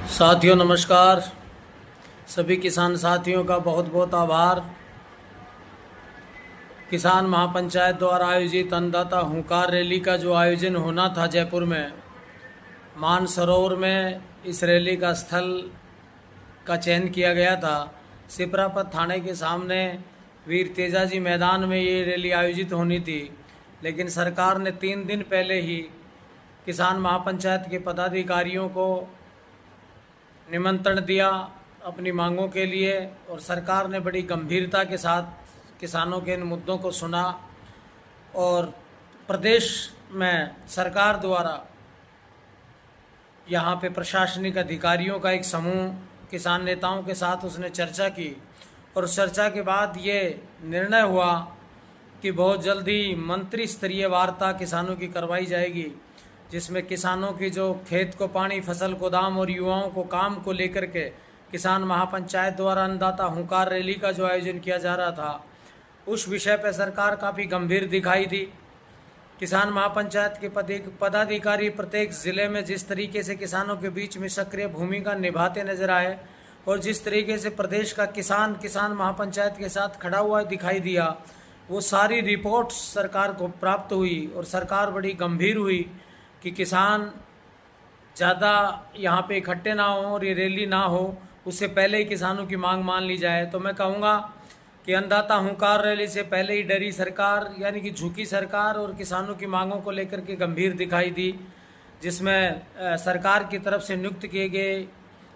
साथियों नमस्कार। सभी किसान साथियों का बहुत बहुत आभार। किसान महापंचायत द्वारा आयोजित अन्नदाता हुंकार रैली का जो आयोजन होना था जयपुर में मानसरोवर में, इस रैली का स्थल का चयन किया गया था। सिपरापत थाने के सामने वीर तेजाजी मैदान में ये रैली आयोजित होनी थी, लेकिन सरकार ने 3 दिन पहले ही किसान महापंचायत के पदाधिकारियों को निमंत्रण दिया अपनी मांगों के लिए, और सरकार ने बड़ी गंभीरता के साथ किसानों के इन मुद्दों को सुना। और प्रदेश में सरकार द्वारा यहाँ पे प्रशासनिक अधिकारियों का एक समूह किसान नेताओं के साथ उसने चर्चा की, और उस चर्चा के बाद ये निर्णय हुआ कि बहुत जल्दी मंत्री स्तरीय वार्ता किसानों की करवाई जाएगी, जिसमें किसानों की जो खेत को पानी, फसल को दाम और युवाओं को काम को लेकर के किसान महापंचायत द्वारा अन्नदाता हुंकार रैली का जो आयोजन किया जा रहा था, उस विषय पर सरकार काफ़ी गंभीर दिखाई दी। किसान महापंचायत के पदाधिकारी प्रत्येक ज़िले में जिस तरीके से किसानों के बीच में सक्रिय भूमिका निभाते नजर आए, और जिस तरीके से प्रदेश का किसान महापंचायत के साथ खड़ा हुआ दिखाई दिया, वो सारी रिपोर्ट्स सरकार को प्राप्त हुई और सरकार बड़ी गंभीर हुई कि किसान ज़्यादा यहाँ पे इकट्ठे ना हो और ये रैली ना हो, उससे पहले ही किसानों की मांग मान ली जाए। तो मैं कहूँगा कि अन्नदाता हुंकार रैली से पहले ही डरी सरकार, यानी कि झुकी सरकार, और किसानों की मांगों को लेकर के गंभीर दिखाई दी, जिसमें सरकार की तरफ से नियुक्त किए गए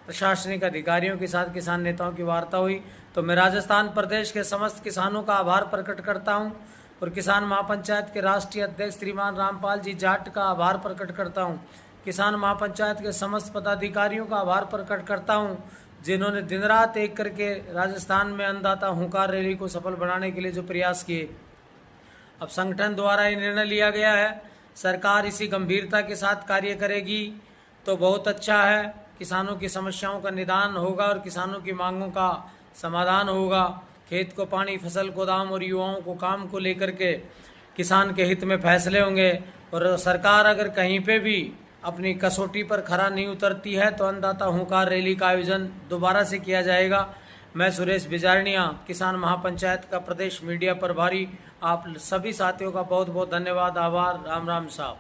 प्रशासनिक अधिकारियों के साथ किसान नेताओं की वार्ता हुई। तो मैं राजस्थान प्रदेश के समस्त किसानों का आभार प्रकट करता हूं, और किसान महापंचायत के राष्ट्रीय अध्यक्ष श्रीमान रामपाल जी जाट का आभार प्रकट करता हूं। किसान महापंचायत के समस्त पदाधिकारियों का आभार प्रकट करता हूं, जिन्होंने दिन रात एक करके राजस्थान में अन्नदाता हुंकार रैली को सफल बनाने के लिए जो प्रयास किए। अब संगठन द्वारा ये निर्णय लिया गया है, सरकार इसी गंभीरता के साथ कार्य करेगी तो बहुत अच्छा है। किसानों की समस्याओं का निदान होगा और किसानों की मांगों का समाधान होगा। खेत को पानी, फसल को दाम और युवाओं को काम को लेकर के किसान के हित में फैसले होंगे। और सरकार अगर कहीं पे भी अपनी कसौटी पर खरा नहीं उतरती है तो अन्नदाता हुंकार रैली का आयोजन दोबारा से किया जाएगा। मैं सुरेश बिजारनिया, किसान महापंचायत का प्रदेश मीडिया प्रभारी, आप सभी साथियों का बहुत बहुत धन्यवाद, आभार। राम राम साहब।